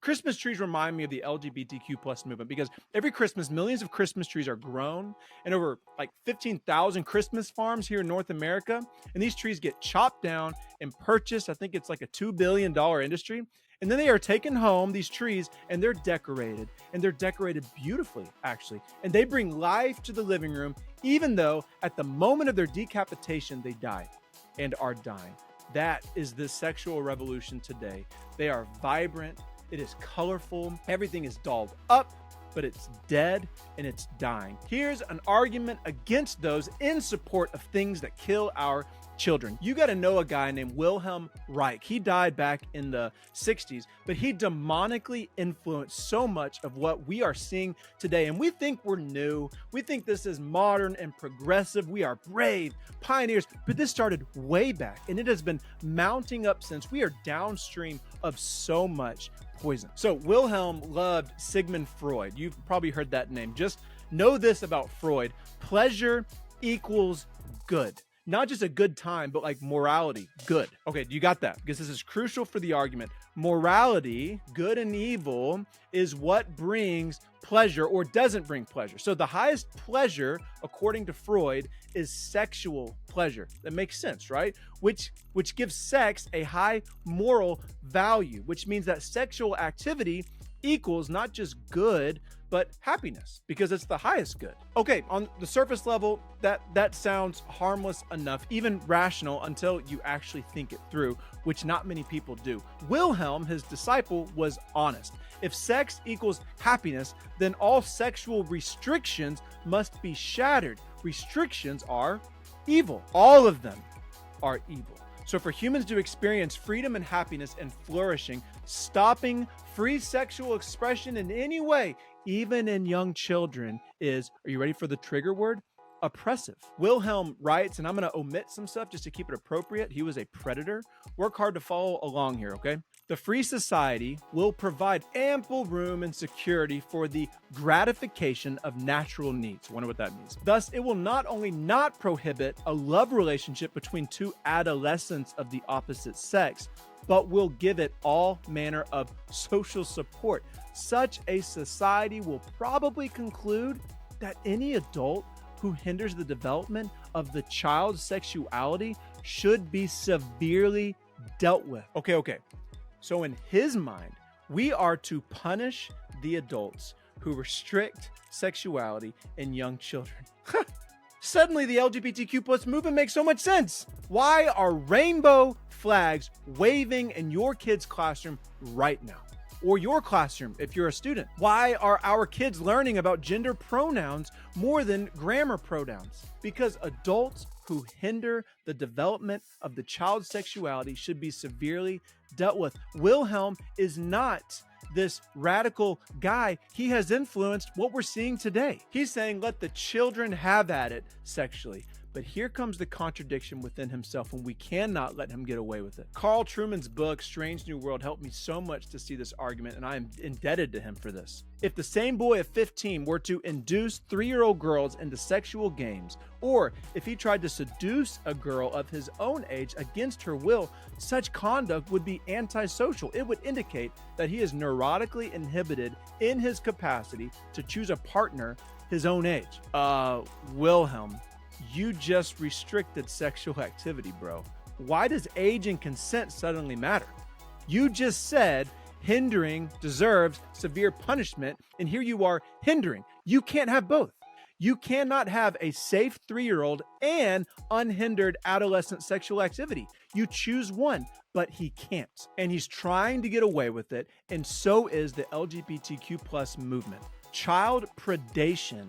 Christmas trees remind me of the LGBTQ plus movement because every Christmas, millions of Christmas trees are grown and over like 15,000 Christmas farms here in North America. And these trees get chopped down and purchased. I think it's like a $2 billion industry. And then they are taken home, these trees, and they're decorated. And they're decorated beautifully, actually. And they bring life to the living room, even though at the moment of their decapitation, they die and are dying. That is the sexual revolution today. They are vibrant. It is colorful. Everything is dolled up, but it's dead and it's dying. Here's an argument against those in support of things that kill our children. You got to know a guy named Wilhelm Reich. He died back in the 60s, but he demonically influenced so much of what we are seeing today. And we think we're new. We think this is modern and progressive. We are brave pioneers, but this started way back and it has been mounting up since. We are downstream of so much poison. So Wilhelm loved Sigmund Freud. You've probably heard that name. Just know this about Freud. Pleasure equals good. Not just a good time, but like morality, good. Okay, you got that? Because this is crucial for the argument. Morality, good and evil, is what brings pleasure or doesn't bring pleasure. So the highest pleasure, according to Freud, is sexual pleasure. That makes sense, right? Which gives sex a high moral value, which means that sexual activity equals not just good, but happiness, because it's the highest good. Okay, on the surface level, that sounds harmless enough, even rational, until you actually think it through, which not many people do. Wilhelm, his disciple, was honest. If sex equals happiness, then all sexual restrictions must be shattered. Restrictions are evil. All of them are evil. So for humans to experience freedom and happiness and flourishing, stopping free sexual expression in any way, even in young children, is, are you ready for the trigger word? Oppressive. Wilhelm writes, and I'm going to omit some stuff just to keep it appropriate. He was a predator. Work hard to follow along here, okay? The free society will provide ample room and security for the gratification of natural needs. Wonder what that means. Thus, it will not only not prohibit a love relationship between two adolescents of the opposite sex, but will give it all manner of social support. Such a society will probably conclude that any adult who hinders the development of the child's sexuality should be severely dealt with. Okay. So in his mind, we are to punish the adults who restrict sexuality in young children. Suddenly, the LGBTQ plus movement makes so much sense. Why are rainbow flags waving in your kid's classroom right now? Or your classroom if you're a student? Why are our kids learning about gender pronouns more than grammar pronouns? Because adults who hinder the development of the child's sexuality should be severely dealt with. Wilhelm is not this radical guy. He has influenced what we're seeing today. He's saying, let the children have at it sexually. But here comes the contradiction within himself, and we cannot let him get away with it. Carl Trueman's book, Strange New World, helped me so much to see this argument, and I am indebted to him for this. If the same boy of 15 were to induce 3-year-old girls into sexual games, or if he tried to seduce a girl of his own age against her will, such conduct would be antisocial. It would indicate that he is neurotically inhibited in his capacity to choose a partner his own age. Wilhelm, you just restricted sexual activity, bro. Why does age and consent suddenly matter? You just said hindering deserves severe punishment, and here you are hindering. You can't have both. You cannot have a safe 3-year-old and unhindered adolescent sexual activity. You choose one, but he can't. And he's trying to get away with it, and so is the LGBTQ plus movement. Child predation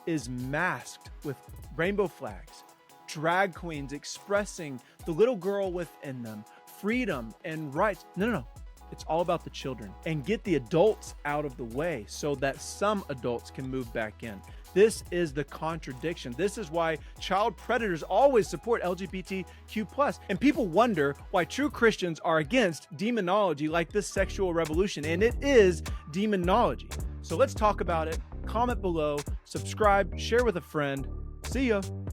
is masked with rainbow flags, drag queens expressing the little girl within them, freedom and rights. No. It's all about the children. And get the adults out of the way so that some adults can move back in. This is the contradiction. This is why child predators always support LGBTQ+. And people wonder why true Christians are against demonology like this sexual revolution. And it is demonology. So let's talk about it. Comment below, subscribe, share with a friend. See ya.